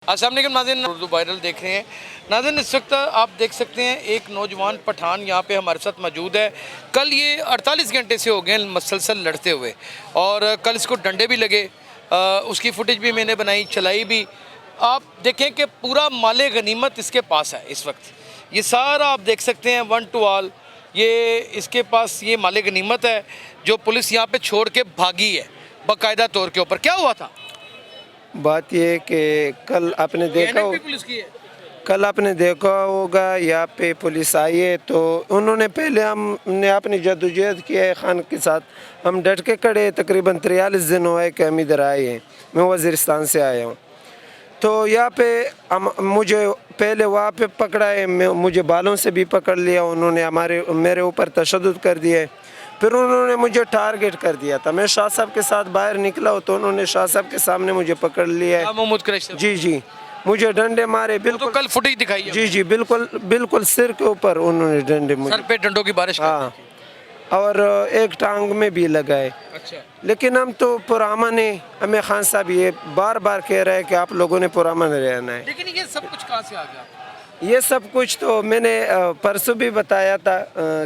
अस्सलाम वालेकुम नाज़रीन, उर्दू वायरल देख रहे हैं। नाज़रीन, इस वक्त आप देख सकते हैं एक नौजवान पठान यहाँ पे हमारे साथ मौजूद है। कल ये 48 घंटे से हो गए मसलसल लड़ते हुए, और कल इसको डंडे भी लगे। उसकी फुटेज भी मैंने बनाई, चलाई भी। आप देखें कि पूरा माले गनीमत इसके पास है इस वक्त। ये सारा आप देख सकते हैं वन टू ऑल, ये इसके पास ये माले गनीमत है जो पुलिस यहाँ पे छोड़ के भागी है बाकायदा तौर के ऊपर। क्या हुआ था? बात ये है कि कल आपने देखा पुलिस की है। कल आपने देखा होगा यहाँ पे पुलिस आई है, तो उन्होंने पहले हमने अपनी जद्दोजहद की है खान के साथ, हम डट के खड़े। तकरीबन 43 दिन हुआ है कि हम इधर आए हैं। मैं वज़ीरिस्तान से आया हूँ। तो यहाँ पे मुझे पहले वहाँ पे पकड़ा है, मुझे बालों से भी पकड़ लिया उन्होंने, मेरे ऊपर तशद्दुद कर दिया। फिर उन्होंने मुझे टारगेट कर दिया था। मैं शाह साहब के साथ बाहर निकला हो तो उन्होंने शाह साहब के सामने मुझे पकड़ लिया है। महमूद कुरैशी। जी, मुझे डंडे मारे। बिल्कुल तो कल फुटेज दिखाई है। जी, बिल्कुल सिर के ऊपर उन्होंने डंडे मुझे, सर पे डंडों की बारिश। हाँ, और एक टांग में भी लगाए। अच्छा। लेकिन हम तो पुरअमन है। हमें खान साहब ये बार बार कह रहे हैं कि आप लोगों ने पुरअमन रहना है। लेकिन ये सब कुछ कहाँ से आ गया? ये सब कुछ तो मैंने परसों भी बताया था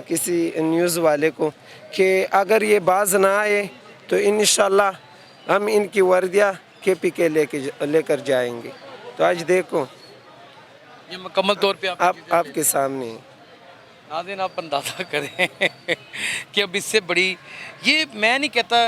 किसी न्यूज़ वाले को कि अगर ये बाज ना आए तो इंशाल्लाह हम इनकी वर्दियाँ KPK लेकर जाएंगे। तो आज देखो ये मुकम्मल तौर पे आपके सामने है। नाज़रीन, आप अंदाज़ा करें कि अब इससे बड़ी, ये मैं नहीं कहता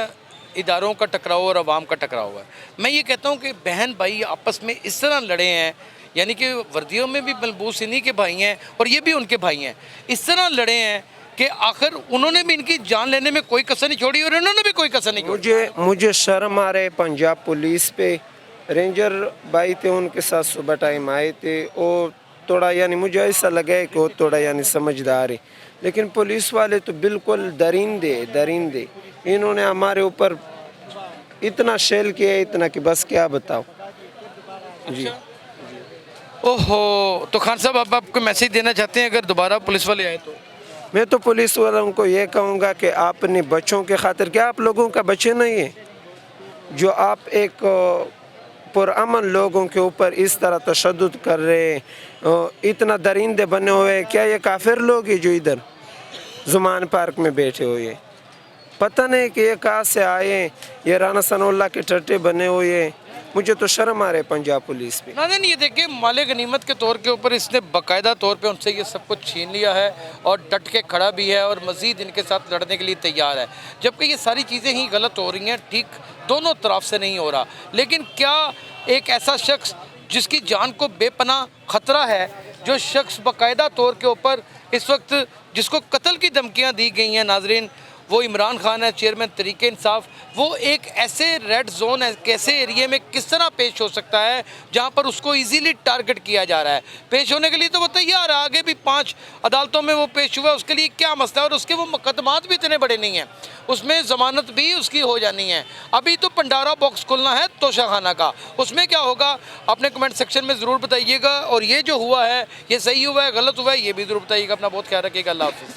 इदारों का टकराव और अवाम का टकराव है। मैं ये कहता हूँ कि बहन भाई आपस में इस तरह लड़े हैं, यानी कि वर्दियों में भी मलबूस इन्हीं के भाई हैं और ये भी उनके भाई हैं। इस तरह लड़े हैं कि आखिर उन्होंने भी इनकी जान लेने में कोई कसर नहीं छोड़ी और इन्होंने भी कोई कसर नहीं छोड़ी। मुझे शर्म आ रहे पंजाब पुलिस पे। रेंजर भाई थे, उनके साथ सुबह टाइम आए थे। वो थोड़ा यानी मुझे ऐसा लगा है कि वो थोड़ा यानी समझदार है, लेकिन पुलिस वाले तो बिल्कुल दरिंदे। इन्होंने हमारे ऊपर इतना शेल किया, इतना कि बस क्या बताओ। जी। ओहो, तो खान साहब आप आपको मैसेज देना चाहते हैं अगर दोबारा पुलिस वाले आए तो? मैं तो पुलिस वालों को ये कहूँगा कि आप अपने बच्चों के खातिर, क्या आप लोगों का बच्चे नहीं है जो आप एक पुरअमन लोगों के ऊपर इस तरह तशद्दुद कर रहे हैं, इतना दरिंदे बने हुए? क्या ये काफिर लोग हैं जो इधर जुमान पार्क में बैठे हुए हैं? पता नहीं कि ये कहाँ से आए हैं, ये राना सनाउल्लाह के टट्टे बने हुए हैं। मुझे तो शर्म आ रहा है पंजाब पुलिस पे। नाज़रीन, ये देखिए माले गनीमत के तौर के ऊपर इसने बाकायदा तौर पे उनसे ये सब कुछ छीन लिया है और डट के खड़ा भी है और मज़ीद इनके साथ लड़ने के लिए तैयार है। जबकि ये सारी चीज़ें ही गलत हो रही हैं, ठीक दोनों तरफ से नहीं हो रहा। लेकिन क्या एक ऐसा शख्स जिसकी जान को बेपनाह ख़तरा है, जो शख्स बाकायदा तौर के ऊपर इस वक्त जिसको कत्ल की धमकियाँ दी गई हैं, नाज़रीन, वो इमरान खान है, चेयरमैन तहरीक इंसाफ, वो एक ऐसे रेड जोन है, कैसे एरिए में किस तरह पेश हो सकता है जहां पर उसको इजीली टारगेट किया जा रहा है? पेश होने के लिए तो वो तैयार है, आगे भी 5 अदालतों में वो पेश हुआ, उसके लिए क्या मसला है? और उसके वो मुकदमात भी इतने बड़े नहीं हैं, उसमें ज़मानत भी उसकी हो जानी है। अभी तो पंडारा बॉक्स खुलना है तोशा खाना का, उसमें क्या होगा अपने कमेंट सेक्शन में ज़रूर बताइएगा। और ये जो हुआ है, ये सही हुआ है, गलत हुआ है, ये भी ज़रूर बताइएगा। अपना बहुत ख्याल रखिएगा। अल्लाह हाफ़िज़।